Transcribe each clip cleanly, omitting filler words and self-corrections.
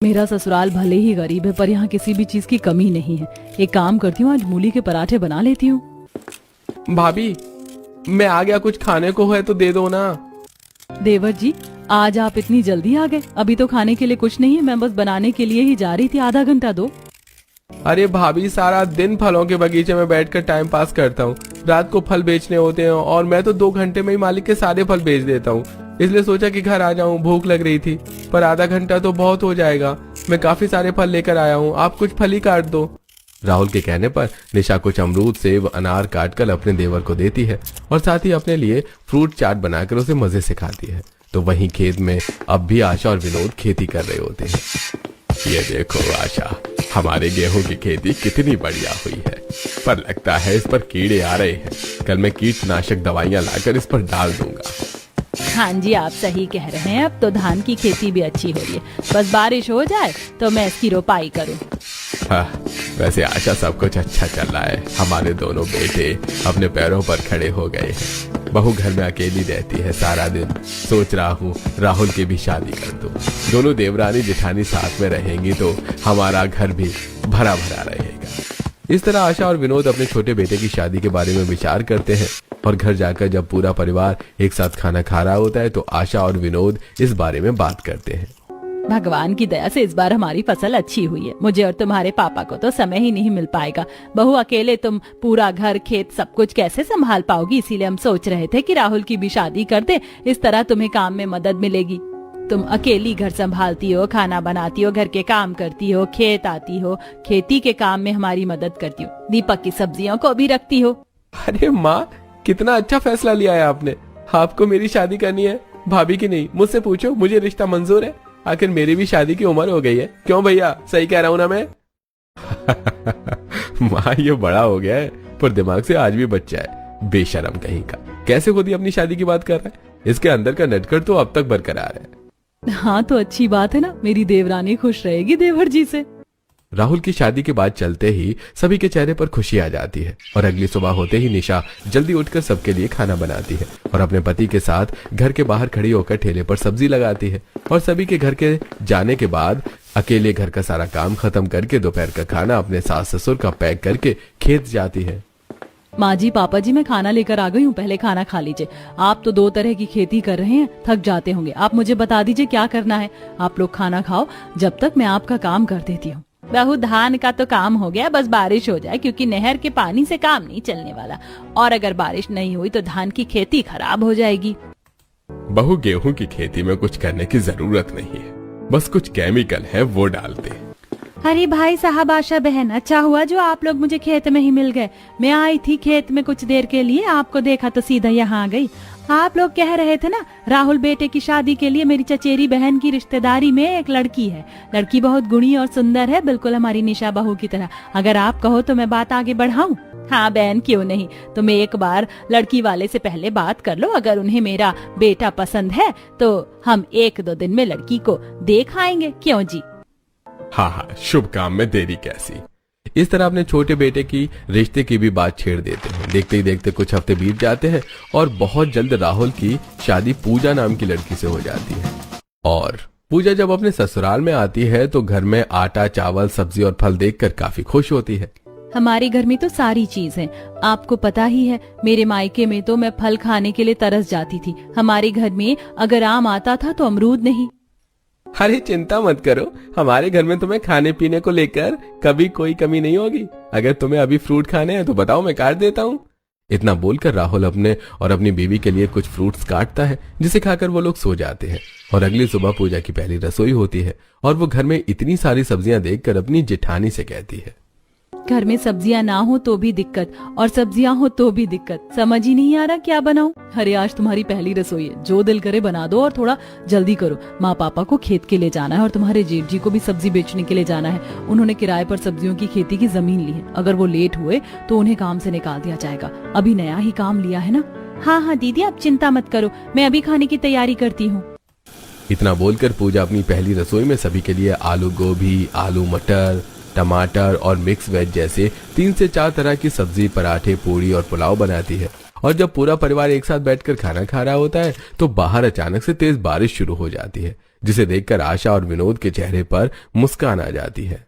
मेरा ससुराल भले ही गरीब है पर यहाँ किसी भी चीज की कमी नहीं है। एक काम करती हूँ, आज मूली के पराठे बना लेती हूँ। भाभी, मैं आ गया, कुछ खाने को है तो दे दो ना। देवर जी, आज आप इतनी जल्दी आ गए? अभी तो खाने के लिए कुछ नहीं है, मैं बस बनाने के लिए ही जा रही थी। आधा घंटा दो। अरे भाभी, सारा दिन फलों के बगीचे में बैठकर टाइम पास करता हूँ। रात को फल बेचने होते हैं और मैं तो 2 घंटे में ही मालिक के सारे फल बेच देता हूँ। इसलिए सोचा कि घर आ जाऊं, भूख लग रही थी। पर आधा घंटा तो बहुत हो जाएगा। मैं काफी सारे फल लेकर आया हूँ, आप कुछ फल ही काट दो। राहुल के कहने पर निशा कुछ अमरूद, सेब, अनार काटकर अपने देवर को देती है और साथ ही अपने लिए फ्रूट चाट बनाकर उसे मजे से खाती है। तो वहीं खेत में अब भी आशा और विनोद खेती कर रहे होते हैं। ये देखो आशा, हमारे गेहूं की खेती कितनी बढ़िया हुई है, पर लगता है इस पर कीड़े आ रहे हैं। कल मैं कीटनाशक दवाइयां लाकर इस पर डाल दूंगा। हाँ जी, आप सही कह रहे हैं। अब तो धान की खेती भी अच्छी हो रही है, बस बारिश हो जाए तो मैं इसकी रोपाई करूं। हाँ, वैसे आशा सब कुछ अच्छा चल रहा है। हमारे दोनों बेटे अपने पैरों पर खड़े हो गए हैं। बहू घर में अकेली रहती है सारा दिन। सोच रहा हूँ राहुल की भी शादी कर दूं। दोनों देवरानी जेठानी साथ में रहेंगी तो हमारा घर भी भरा भरा रहेगा। इस तरह आशा और विनोद अपने छोटे बेटे की शादी के बारे में विचार करते हैं और घर जाकर जब पूरा परिवार एक साथ खाना खा रहा होता है तो आशा और विनोद इस बारे में बात करते हैं। भगवान की दया से इस बार हमारी फसल अच्छी हुई है। मुझे और तुम्हारे पापा को तो समय ही नहीं मिल पाएगा। बहू, अकेले तुम पूरा घर, खेत, सब कुछ कैसे संभाल पाओगी? इसीलिए हम सोच रहे थे कि राहुल की भी शादी कर दे। इस तरह तुम्हें काम में मदद मिलेगी। तुम अकेली घर संभालती हो, खाना बनाती हो, घर के काम करती हो, खेत आती हो, खेती के काम में हमारी मदद करती हो, दीपक की सब्जियों को भी रखती हो। अरे माँ, कितना अच्छा फैसला लिया है आपने। आपको मेरी शादी करनी है, भाभी की नहीं। मुझसे पूछो, मुझे रिश्ता मंजूर है। आखिर मेरी भी शादी की उम्र हो गई है। क्यों भैया, सही कह रहा हूं ना मैं? माँ, ये बड़ा हो गया है पर दिमाग से आज भी बच्चा है। बेशरम कहीं का, कैसे खुद ही अपनी शादी की बात कर रहा है। इसके अंदर का नटखट तो अब तक बरकरार है। हाँ तो अच्छी बात है ना, मेरी देवरानी खुश रहेगी देवर जी से। राहुल की शादी की बात चलते ही सभी के चेहरे पर खुशी आ जाती है और अगली सुबह होते ही निशा जल्दी उठकर सबके लिए खाना बनाती है और अपने पति के साथ घर के बाहर खड़ी होकर ठेले पर सब्जी लगाती है और सभी के घर के जाने के बाद अकेले घर का सारा काम खत्म करके दोपहर का खाना अपने सास ससुर का पैक करके खेत जाती है। माँ जी, पापा जी, मैं खाना लेकर आ गई हूँ, पहले खाना खा लीजिए। आप तो 2 तरह की खेती कर रहे हैं, थक जाते होंगे। आप मुझे बता दीजिए क्या करना है। आप लोग खाना खाओ, जब तक मैं आपका काम कर देती हूँ। बहू, धान का तो काम हो गया, बस बारिश हो जाए, क्योंकि नहर के पानी से काम नहीं चलने वाला। और अगर बारिश नहीं हुई तो धान की खेती खराब हो जाएगी। बहू, गेहूं की खेती में कुछ करने की जरूरत नहीं है, बस कुछ केमिकल है वो डालते हैं। अरे भाई साहब, आशा बहन, अच्छा हुआ जो आप लोग मुझे खेत में ही मिल गए। मैं आई थी खेत में कुछ देर के लिए, आपको देखा तो सीधा यहाँ आ गई। आप लोग कह रहे थे ना, राहुल बेटे की शादी के लिए मेरी चचेरी बहन की रिश्तेदारी में एक लड़की है। लड़की बहुत गुणी और सुंदर है, बिल्कुल हमारी निशा बहू की तरह। अगर आप कहो तो मैं बात आगे बढ़ाऊं? हाँ बहन, क्यों नहीं। तुम एक बार लड़की वाले से पहले बात कर लो। अगर उन्हें मेरा बेटा पसंद है तो हम 1-2 दिन में लड़की को देख आएंगे। क्यों जी? हाँ हाँ, शुभ काम में देरी कैसी। इस तरह अपने छोटे बेटे की रिश्ते की भी बात छेड़ देते हैं। देखते ही देखते कुछ हफ्ते बीत जाते हैं और बहुत जल्द राहुल की शादी पूजा नाम की लड़की से हो जाती है। और पूजा जब अपने ससुराल में आती है तो घर में आटा, चावल, सब्जी और फल देखकर काफी खुश होती है। हमारे घर में तो सारी चीज है, आपको पता ही है। मेरे मायके में तो मैं फल खाने के लिए तरस जाती थी। हमारे घर में अगर आम आता था तो अमरूद नहीं। अरे चिंता मत करो, हमारे घर में तुम्हें खाने पीने को लेकर कभी कोई कमी नहीं होगी। अगर तुम्हें अभी फ्रूट खाने हैं तो बताओ, मैं काट देता हूँ। इतना बोलकर राहुल अपने और अपनी बीवी के लिए कुछ फ्रूट्स काटता है, जिसे खाकर वो लोग सो जाते हैं। और अगली सुबह पूजा की पहली रसोई होती है और वो घर में इतनी सारी सब्जियां देखकर अपनी जेठानी से कहती है, घर में सब्जियां ना हो तो भी दिक्कत, और सब्जियां हो तो भी दिक्कत। समझ ही नहीं आ रहा क्या बनाऊं। अरे आज तुम्हारी पहली रसोई है, जो दिल करे बना दो और थोड़ा जल्दी करो। माँ पापा को खेत के लिए जाना है और तुम्हारे जेठ जी को भी सब्जी बेचने के लिए जाना है। उन्होंने किराए पर सब्जियों की खेती की जमीन ली है। अगर वो लेट हुए तो उन्हें काम से निकाल दिया जाएगा। अभी नया ही काम लिया है ना। हाँ हाँ दीदी, आप चिंता मत करो, मैं अभी खाने की तैयारी करती हूँ। इतना बोलकर पूजा अपनी पहली रसोई में सभी के लिए आलू गोभी, आलू मटर, टमाटर और मिक्स वेज जैसे 3 से 4 तरह की सब्जी, पराठे, पूरी और पुलाव बनाती है। और जब पूरा परिवार एक साथ बैठकर खाना खा रहा होता है तो बाहर अचानक से तेज बारिश शुरू हो जाती है, जिसे देखकर आशा और विनोद के चेहरे पर मुस्कान आ जाती है।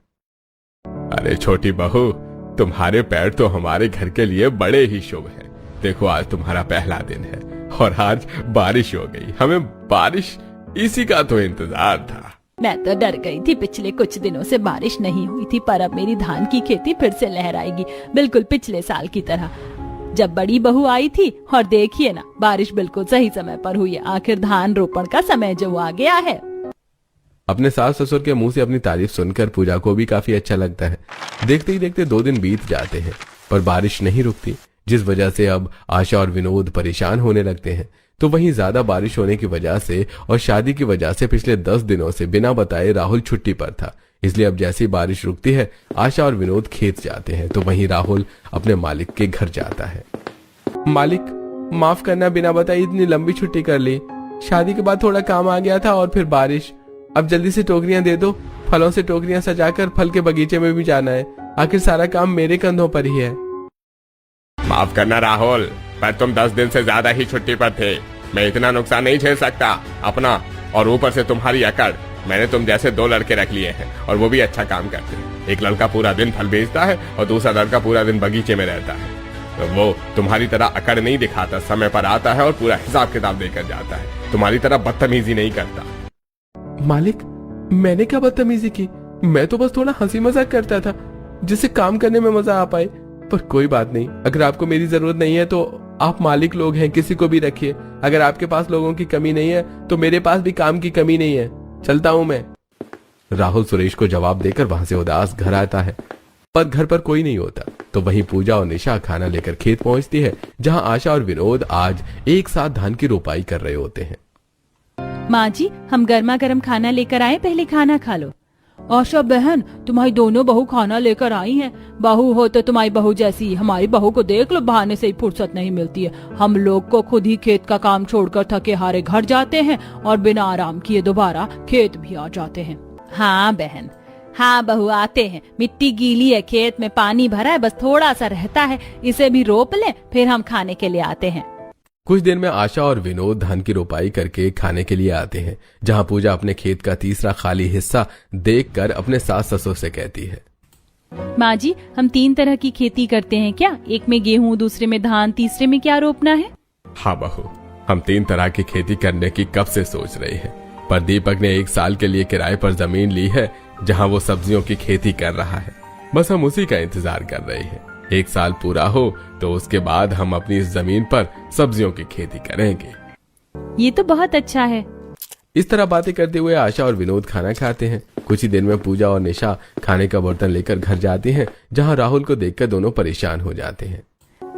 अरे छोटी बहू, तुम्हारे पैर तो हमारे घर के लिए बड़े ही शुभ हैं। देखो आज तुम्हारा पहला दिन है और आज बारिश हो गई। हमें बारिश इसी का तो इंतजार था। मैं तो डर गई थी, पिछले कुछ दिनों से बारिश नहीं हुई थी, पर अब मेरी धान की खेती फिर से लहराएगी, बिल्कुल पिछले साल की तरह जब बड़ी बहू आई थी। और देखिए ना, बारिश बिल्कुल सही समय पर हुई है। आखिर धान रोपण का समय जो आ गया है। अपने सास ससुर के मुंह से अपनी तारीफ सुनकर पूजा को भी काफी अच्छा लगता है। देखते ही देखते 2 दिन बीत जाते हैं, पर बारिश नहीं रुकती, जिस वजह से अब आशा और विनोद परेशान होने लगते हैं। तो वहीं ज्यादा बारिश होने की वजह से और शादी की वजह से पिछले 10 दिनों से बिना बताए राहुल छुट्टी पर था। इसलिए अब जैसे ही बारिश रुकती है, आशा और विनोद खेत जाते हैं। तो वहीं राहुल अपने मालिक के घर जाता है। मालिक, माफ करना, बिना बताए इतनी लंबी छुट्टी कर ली। शादी के बाद थोड़ा काम आ गया था और फिर बारिश। अब जल्दी से टोकरियां दे दो, फलों से टोकरियां सजाकर फल के बगीचे में भी जाना है। आखिर सारा काम मेरे कंधों पर ही है। माफ करना राहुल, पर तुम 10 दिन से ज्यादा ही छुट्टी पर थे। मैं इतना नुकसान नहीं झेल सकता अपना, और ऊपर से तुम्हारी अकड़। मैंने तुम जैसे 2 लड़के रख लिए हैं और वो भी अच्छा काम करते हैं। एक लड़का पूरा दिन फल बेचता है और दूसरा लड़का पूरा दिन बगीचे में रहता है। तो वो तुम्हारी तरह अकड़ नहीं दिखाता, समय पर आता है और पूरा हिसाब किताब देकर जाता है। तुम्हारी तरह बदतमीजी नहीं करता। मालिक, मैंने क्या बदतमीजी की? मैं तो बस थोड़ा हंसी मजाक करता था, जिससे काम करने में मजा आ पाए। पर कोई बात नहीं, अगर आपको मेरी जरूरत नहीं है तो आप मालिक लोग हैं, किसी को भी रखिए। अगर आपके पास लोगों की कमी नहीं है तो मेरे पास भी काम की कमी नहीं है। चलता हूं मैं। राहुल सुरेश को जवाब देकर वहां से उदास घर आता है, पर घर पर कोई नहीं होता। तो वहीं पूजा और निशा खाना लेकर खेत पहुंचती है, जहां आशा और विनोद आज एक साथ धान की रोपाई कर रहे होते हैं। माँ जी, हम गर्मा गर्म खाना लेकर आए, पहले खाना खा लो। आशा बहन, तुम्हारी दोनों बहू खाना लेकर आई हैं। बहू हो तो तुम्हारी बहू जैसी। हमारी बहू को देख लो, बहाने से ही फुर्सत नहीं मिलती है। हम लोग को खुद ही खेत का काम छोड़कर थके हारे घर जाते हैं और बिना आराम किए दोबारा खेत भी आ जाते हैं। हाँ बहन, हाँ बहू, आते हैं। मिट्टी गीली है, खेत में पानी भरा है, बस थोड़ा सा रहता है, इसे भी रोप लें, फिर हम खाने के लिए आते हैं। कुछ देर में आशा और विनोद धान की रोपाई करके खाने के लिए आते हैं, जहां पूजा अपने खेत का तीसरा खाली हिस्सा देखकर अपने सास ससुर से कहती है। माँ जी, हम 3 तरह की खेती करते हैं क्या? एक में गेहूँ, दूसरे में धान, तीसरे में क्या रोपना है? हाँ बहू, हम 3 तरह की खेती करने की कब से सोच रहे हैं, पर दीपक ने 1 साल के लिए किराए पर जमीन ली है, जहाँ वो सब्जियों की खेती कर रहा है। बस हम उसी का इंतजार कर रहे हैं। 1 साल पूरा हो तो उसके बाद हम अपनी इस जमीन पर सब्जियों की खेती करेंगे। ये तो बहुत अच्छा है। इस तरह बातें करते हुए आशा और विनोद खाना खाते हैं। कुछ ही देर में पूजा और निशा खाने का बर्तन लेकर घर जाती हैं, जहां राहुल को देखकर दोनों परेशान हो जाते हैं।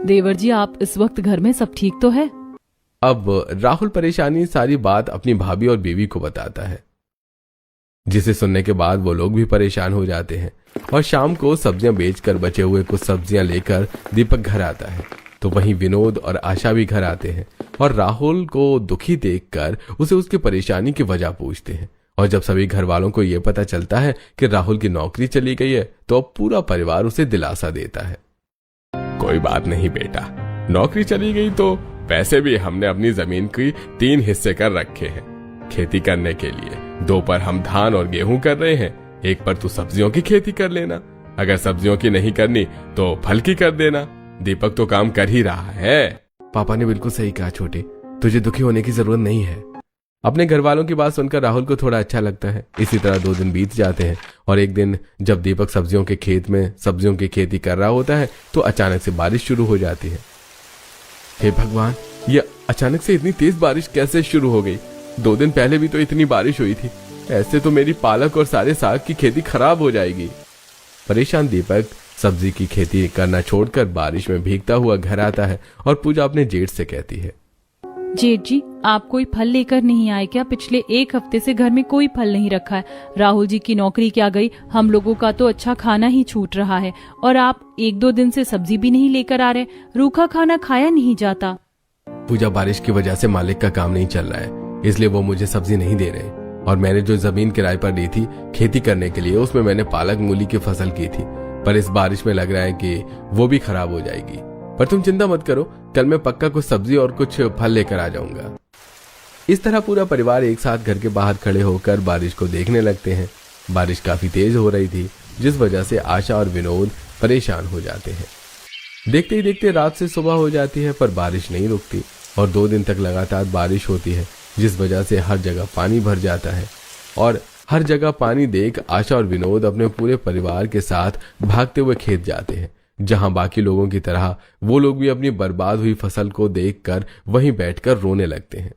देवर जी, आप इस वक्त घर में सब ठीक तो है? अब राहुल परेशानी सारी बात अपनी भाभी और बीवी को बताता है, जिसे सुनने के बाद वो लोग भी परेशान हो जाते हैं। और शाम को सब्जियां बेचकर बचे हुए कुछ सब्जियां लेकर दीपक घर आता है। तो वहीं विनोद और आशा भी घर आते हैं और राहुल को दुखी देखकर उसे उसकी परेशानी की वजह पूछते हैं। और जब सभी घर वालों को यह पता चलता है कि राहुल की नौकरी चली गई है, तो अब पूरा परिवार उसे दिलासा देता है। कोई बात नहीं बेटा, नौकरी चली गई तो पैसे भी हमने अपनी जमीन की 3 हिस्से कर रखे हैं खेती करने के लिए। 2 पर हम धान और गेहूं कर रहे हैं, 1 पर तू सब्जियों की खेती कर लेना। अगर सब्जियों की नहीं करनी तो फल की कर देना। दीपक तो काम कर ही रहा है। पापा ने बिल्कुल सही कहा छोटे, तुझे दुखी होने की जरूरत नहीं है। अपने घर वालों की बात सुनकर राहुल को थोड़ा अच्छा लगता है। इसी तरह 2 दिन बीत जाते हैं और एक दिन जब दीपक सब्जियों के खेत में सब्जियों की खेती कर रहा होता है, तो अचानक से बारिश शुरू हो जाती है। हे भगवान, ये अचानक से इतनी तेज बारिश कैसे शुरू हो गई? 2 दिन पहले भी तो इतनी बारिश हुई थी। ऐसे तो मेरी पालक और सारे साग की खेती खराब हो जाएगी। परेशान दीपक सब्जी की खेती करना छोड़कर बारिश में भीगता हुआ घर आता है और पूजा अपने जेठ से कहती है, जेठ जी, आप कोई फल लेकर नहीं आए क्या? पिछले 1 हफ्ते से घर में कोई फल नहीं रखा है। राहुल जी की नौकरी क्या गई, हम लोगों का तो अच्छा खाना ही छूट रहा है, और आप 1-2 दिन से सब्जी भी नहीं लेकर आ रहे। रूखा खाना खाया नहीं जाता। पूजा, बारिश की वजह से मालिक का काम नहीं चल रहा है, इसलिए वो मुझे सब्जी नहीं दे रहे। और मैंने जो जमीन किराए पर ली थी खेती करने के लिए, उसमें मैंने पालक मूली की फसल की थी, पर इस बारिश में लग रहा है कि वो भी खराब हो जाएगी। पर तुम चिंता मत करो, कल मैं पक्का कुछ सब्जी और कुछ फल लेकर आ जाऊंगा। इस तरह पूरा परिवार एक साथ घर के बाहर खड़े होकर बारिश को देखने लगते हैं। बारिश काफी तेज हो रही थी, जिस वजह से आशा और विनोद परेशान हो जाते हैं। देखते ही देखते रात से सुबह हो जाती है, पर बारिश नहीं रुकती और 2 दिन तक लगातार बारिश होती है, जिस वजह से हर जगह पानी भर जाता है। और हर जगह पानी देख आशा और विनोद अपने पूरे परिवार के साथ भागते हुए खेत जाते हैं, जहां बाकी लोगों की तरह वो लोग भी अपनी बर्बाद हुई फसल को देखकर वहीं बैठकर रोने लगते हैं।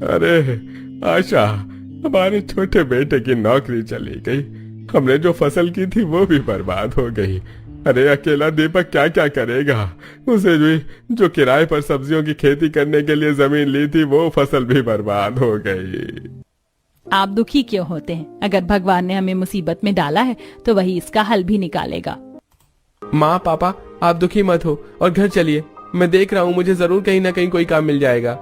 अरे आशा, हमारे छोटे बेटे की नौकरी चली गई, हमने जो फसल की थी वो भी बर्बाद हो गई। अरे अकेला दीपक क्या क्या करेगा, उसे भी जो किराए पर सब्जियों की खेती करने के लिए जमीन ली थी वो फसल भी बर्बाद हो गई। आप दुखी क्यों होते हैं? अगर भगवान ने हमें मुसीबत में डाला है तो वही इसका हल भी निकालेगा। माँ पापा, आप दुखी मत हो और घर चलिए, मैं देख रहा हूँ, मुझे जरूर कहीं ना कहीं कोई काम मिल जाएगा।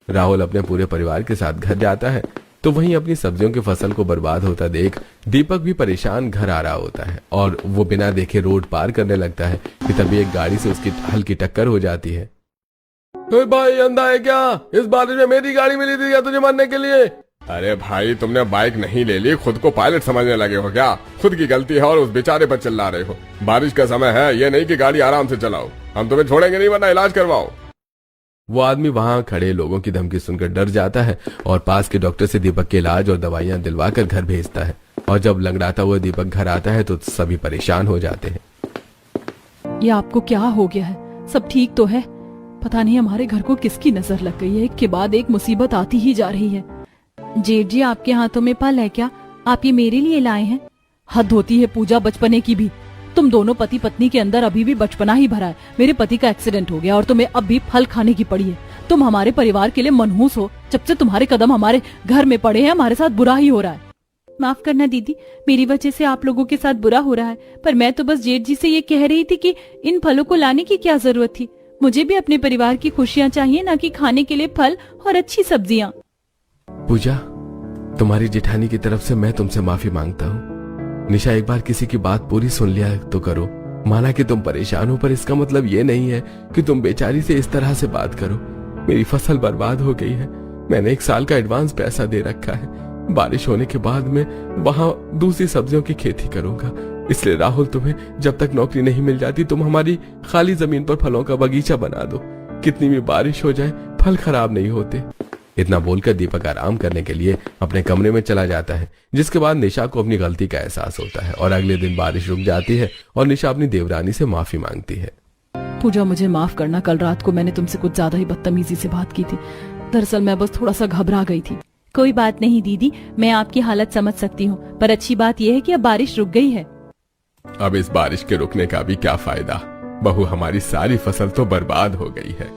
राहुल अपने पूरे परिवार के साथ घर जाता है तो वहीं अपनी सब्जियों की फसल को बर्बाद होता देख दीपक भी परेशान घर आ रहा होता है और वो बिना देखे रोड पार करने लगता है कि तभी एक गाड़ी से उसकी हल्की टक्कर हो जाती है। भाई अंधा है क्या? इस बारिश में मेरी गाड़ी मिली थी क्या तुझे मारने के लिए? अरे भाई, तुमने बाइक नहीं ले ली, खुद को पायलट समझने लगे हो क्या? खुद की गलती है और उस बेचारे पर चिल्ला रहे हो। बारिश का समय है, ये नहीं कि गाड़ी आराम से चलाओ। हम तुम्हें छोड़ेंगे नहीं, वरना इलाज करवाओ। वो आदमी वहां खड़े लोगों की धमकी सुनकर डर जाता है और पास के डॉक्टर से दीपक के इलाज और दवाइयां दिलवाकर घर भेजता है। और जब लंगड़ाता हुआ दीपक घर आता है तो सभी परेशान हो जाते हैं। ये आपको क्या हो गया है? सब ठीक तो है? पता नहीं हमारे घर को किसकी नजर लग गई है, एक के बाद एक मुसीबत आती ही जा रही है। जेठ जी, आपके हाथों में फल है क्या? आप ये मेरे लिए लाए हैं? हद होती है पूजा, बचपने की भी। तुम दोनों पति पत्नी के अंदर अभी भी बचपना ही भरा है। मेरे पति का एक्सीडेंट हो गया और तुम्हें अब भी फल खाने की पड़ी है। तुम हमारे परिवार के लिए मनहूस हो। जब से तुम्हारे कदम हमारे घर में पड़े हैं, हमारे साथ बुरा ही हो रहा है। माफ करना दीदी, मेरी वजह से आप लोगों के साथ बुरा हो रहा है, पर मैं तो बस जेठ जी से ये कह रही थी कि इन फलों को लाने की क्या जरूरत थी। मुझे भी अपने परिवार की खुशियाँ चाहिए, ना कि खाने के लिए फल और अच्छी सब्जियाँ। पूजा, तुम्हारी जेठानी की तरफ से मैं तुमसे माफी मांगता हूँ। निशा, एक बार किसी की बात पूरी सुन लिया तो करो। माना कि तुम परेशान हो, पर इसका मतलब ये नहीं है कि तुम बेचारी से इस तरह से बात करो। मेरी फसल बर्बाद हो गई है, मैंने 1 साल का एडवांस पैसा दे रखा है। बारिश होने के बाद मैं वहां दूसरी सब्जियों की खेती करूंगा। इसलिए राहुल, तुम्हें जब तक नौकरी नहीं मिल जाती तुम हमारी खाली जमीन पर फलों का बगीचा बना दो। कितनी भी बारिश हो जाए फल खराब नहीं होते। इतना बोलकर दीपक आराम करने के लिए अपने कमरे में चला जाता है, जिसके बाद निशा को अपनी गलती का एहसास होता है और अगले दिन बारिश रुक जाती है और निशा अपनी देवरानी से माफी मांगती है। पूजा, मुझे माफ करना, कल रात को मैंने तुमसे कुछ ज्यादा ही बदतमीजी से बात की थी। दरअसल मैं बस थोड़ा सा घबरा गई थी। कोई बात नहीं दीदी, मैं आपकी हालत समझ सकती हूँ, पर अच्छी बात यह है कि अब बारिश रुक गई है। अब इस बारिश के रुकने का भी क्या फायदा? बहू, हमारी सारी फसल तो बर्बाद हो गई है।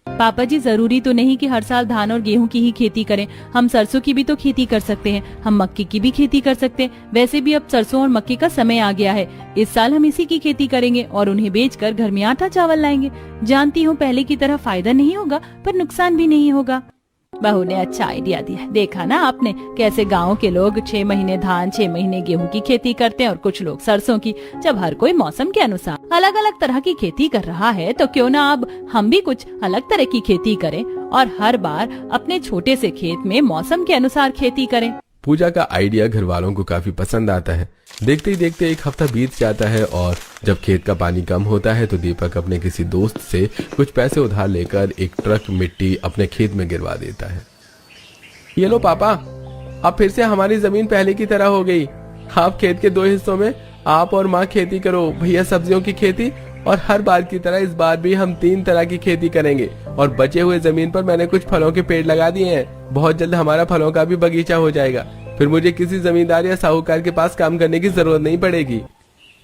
पापा जी, जरूरी तो नहीं कि हर साल धान और गेहूं की ही खेती करें। हम सरसों की भी तो खेती कर सकते हैं, हम मक्के की भी खेती कर सकते हैं। वैसे भी अब सरसों और मक्के का समय आ गया है। इस साल हम इसी की खेती करेंगे और उन्हें बेचकर घर में आटा चावल लाएंगे। जानती हूँ पहले की तरह फायदा नहीं होगा, पर नुकसान भी नहीं होगा। बहू ने अच्छा आइडिया दिया। देखा ना आपने कैसे गाँव के लोग 6 महीने धान 6 महीने गेहूं की खेती करते हैं और कुछ लोग सरसों की। जब हर कोई मौसम के अनुसार अलग अलग तरह की खेती कर रहा है तो क्यों ना अब हम भी कुछ अलग तरह की खेती करें और हर बार अपने छोटे से खेत में मौसम के अनुसार खेती करें। पूजा का आइडिया घर वालों को काफी पसंद आता है। देखते ही देखते 1 हफ्ता बीत जाता है और जब खेत का पानी कम होता है तो दीपक अपने किसी दोस्त से कुछ पैसे उधार लेकर एक ट्रक मिट्टी अपने खेत में गिरवा देता है। ये लो पापा, अब फिर से हमारी जमीन पहले की तरह हो गई। आप खेत के 2 हिस्सों में आप और माँ खेती करो, भैया सब्जियों की खेती, और हर बार की तरह इस बार भी हम 3 तरह की खेती करेंगे। और बचे हुए जमीन पर मैंने कुछ फलों के पेड़ लगा दिए हैं। बहुत जल्द हमारा फलों का भी बगीचा हो जाएगा। फिर मुझे किसी जमींदार या साहूकार के पास काम करने की जरूरत नहीं पड़ेगी।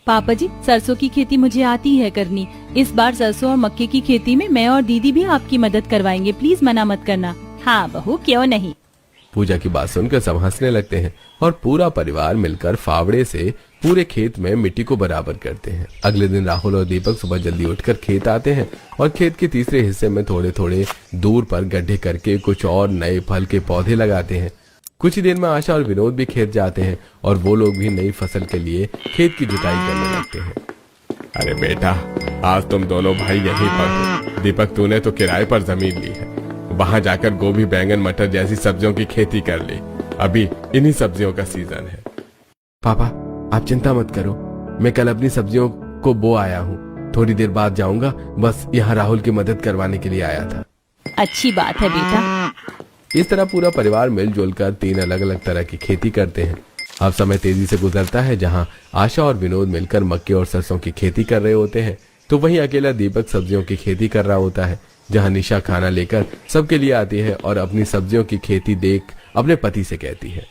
पापा जी, सरसों की खेती मुझे आती है करनी। इस बार सरसों और मक्के की खेती में मैं और दीदी भी आपकी मदद करवाएंगे, प्लीज मना मत करना। हाँ बहू, क्यों नहीं। पूजा की बात सुनकर सब हंसने लगते हैं और पूरा परिवार मिलकर फावड़े से पूरे खेत में मिट्टी को बराबर करते हैं। अगले दिन राहुल और दीपक सुबह जल्दी उठकर खेत आते हैं और खेत के तीसरे हिस्से में थोड़े थोड़े दूर पर गड्ढे करके कुछ और नए फल के पौधे लगाते हैं। कुछ ही देर में आशा और विनोद भी खेत जाते हैं और वो लोग भी नई फसल के लिए खेत की जुताई करने लगते हैं। अरे बेटा, आज तुम दोनों भाई यहीं पर हो। दीपक, तूने तो किराए पर जमीन ली है, वहां जाकर गोभी, बैंगन, मटर जैसी सब्जियों की खेती कर ली। अभी इन्हीं सब्जियों का सीजन है। पापा आप चिंता मत करो, मैं कल अपनी सब्जियों को बो आया हूँ, थोड़ी देर बाद जाऊंगा, बस यहाँ राहुल की मदद करवाने के लिए आया था। अच्छी बात है बेटा। इस तरह पूरा परिवार मिलजुल कर 3 अलग अलग तरह की खेती करते हैं। अब समय तेजी से गुजरता है, जहाँ आशा और विनोद मिलकर मक्के और सरसों की खेती कर रहे होते हैं, तो वहीं अकेला दीपक सब्जियों की खेती कर रहा होता है। जहाँ निशा खाना लेकर सबके लिए आती है और अपनी सब्जियों की खेती देख अपने पति से कहती है,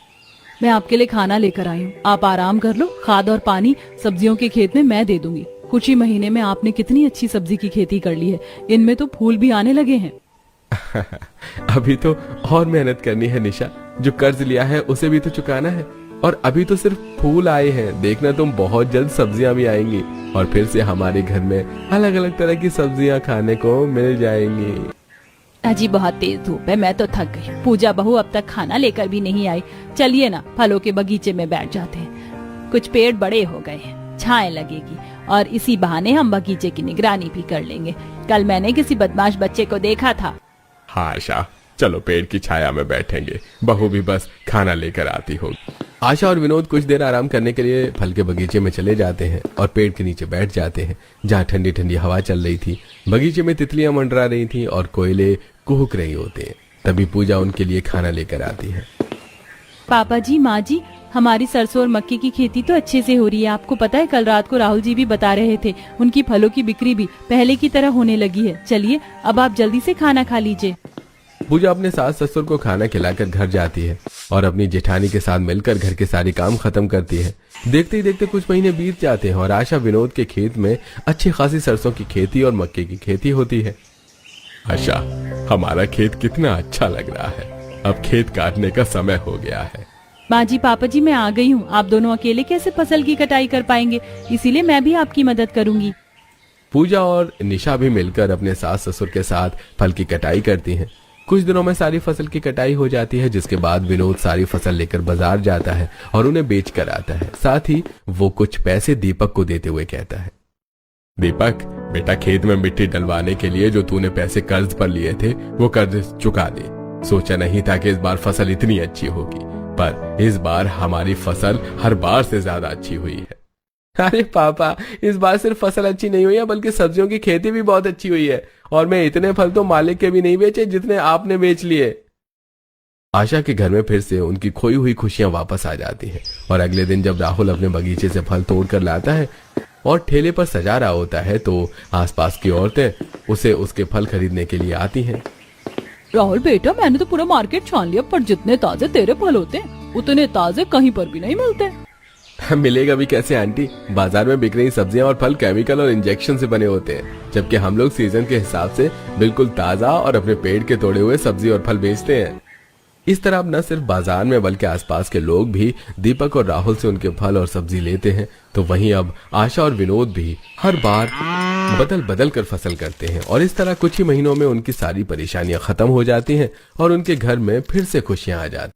मैं आपके लिए खाना लेकर आई हूँ, आप आराम कर लो, खाद और पानी सब्जियों के खेत में मैं दे दूंगी। कुछ ही महीने में आपने कितनी अच्छी सब्जी की खेती कर ली है, इनमें तो फूल भी आने लगे हैं। अभी तो और मेहनत करनी है निशा, जो कर्ज लिया है उसे भी तो चुकाना है, और अभी तो सिर्फ फूल आए हैं, देखना तुम बहुत जल्द सब्जियां भी आएंगी और फिर से हमारे घर में अलग अलग तरह की सब्जियां खाने को मिल जाएंगी। अजी बहुत तेज धूप है, मैं तो थक गई। पूजा बहू अब तक खाना लेकर भी नहीं आई। चलिए ना फलों के बगीचे में बैठ जाते हैं, कुछ पेड़ बड़े हो गए हैं, छाए लगेगी और इसी बहाने हम बगीचे की निगरानी भी कर लेंगे। कल मैंने किसी बदमाश बच्चे को देखा था। हाँ आशा, चलो पेड़ की छाया में बैठेंगे, बहू भी बस खाना लेकर आती होगी। आशा और विनोद कुछ देर आराम करने के लिए फल के बगीचे में चले जाते हैं और पेड़ के नीचे बैठ जाते हैं, जहाँ ठंडी ठंडी हवा चल रही थी। बगीचे में तितलियां मंडरा रही थी और कोयले कुहुक रही होते हैं। तभी पूजा उनके लिए खाना लेकर आती है। पापा जी, माँ जी, हमारी सरसों और मक्के की खेती तो अच्छे से हो रही है। आपको पता है कल रात को राहुल जी भी बता रहे थे, उनकी फलों की बिक्री भी पहले की तरह होने लगी है। चलिए अब आप जल्दी से खाना खा लीजिए। पूजा अपने सास ससुर को खाना खिलाकर घर जाती है और अपनी जेठानी के साथ मिलकर घर के सारे काम खत्म करती है। देखते ही देखते कुछ महीने बीत जाते हैं और आशा विनोद के खेत में अच्छी खासी सरसों की खेती और मक्के की खेती होती है। आशा, हमारा खेत कितना अच्छा लग रहा है, अब खेत काटने का समय हो गया है। माँ जी, पापा जी, मैं आ गई हूँ। आप दोनों अकेले कैसे फसल की कटाई कर पाएंगे, इसीलिए मैं भी आपकी मदद करूंगी। पूजा और निशा भी मिलकर अपने सास ससुर के साथ फल की कटाई करती हैं। कुछ दिनों में सारी फसल की कटाई हो जाती है, जिसके बाद विनोद सारी फसल लेकर बाजार जाता है और उन्हें बेच कर आता है। साथ ही वो कुछ पैसे दीपक को देते हुए कहता है, दीपक बेटा, खेत में मिट्टी डलवाने के लिए जो तूने पैसे कर्ज पर लिए थे वो कर्ज चुका दे। सोचा नहीं था कि इस बार फसल इतनी अच्छी होगी, पर इस बार हमारी फसल हर बार से ज्यादा अच्छी हुई है। अरे पापा, इस बार सिर्फ फसल अच्छी नहीं हुई है, बल्कि सब्जियों की खेती भी बहुत अच्छी हुई है, और मैं इतने फल तो मालिक के भी नहीं बेचे जितने आपने बेच लिए। आशा के घर में फिर से उनकी खोई हुई खुशियां वापस आ जाती हैं और अगले दिन जब राहुल अपने बगीचे से फल तोड़ कर लाता है और ठेले पर सजा रहा होता है, तो आसपास की औरतें उसे उसके फल खरीदने के लिए आती हैं। राहुल बेटा, मैंने तो पूरा मार्केट छान लिया, पर जितने ताजे तेरे फल होते हैं उतने ताजे कहीं पर भी नहीं मिलते। मिलेगा भी कैसे आंटी, बाजार में बिक रही सब्जियां और फल केमिकल और इंजेक्शन से बने होते हैं, जबकि हम लोग सीजन के हिसाब से बिल्कुल ताजा और अपने पेड़ के तोड़े हुए सब्जी और फल बेचते हैं। इस तरह अब न सिर्फ बाजार में बल्कि आसपास के लोग भी दीपक और राहुल से उनके फल और सब्जी लेते हैं। तो वहीं अब आशा और विनोद भी हर बार बदल बदल कर फसल करते हैं और इस तरह कुछ ही महीनों में उनकी सारी परेशानियां खत्म हो जाती हैं और उनके घर में फिर से खुशियां आ जाती हैं।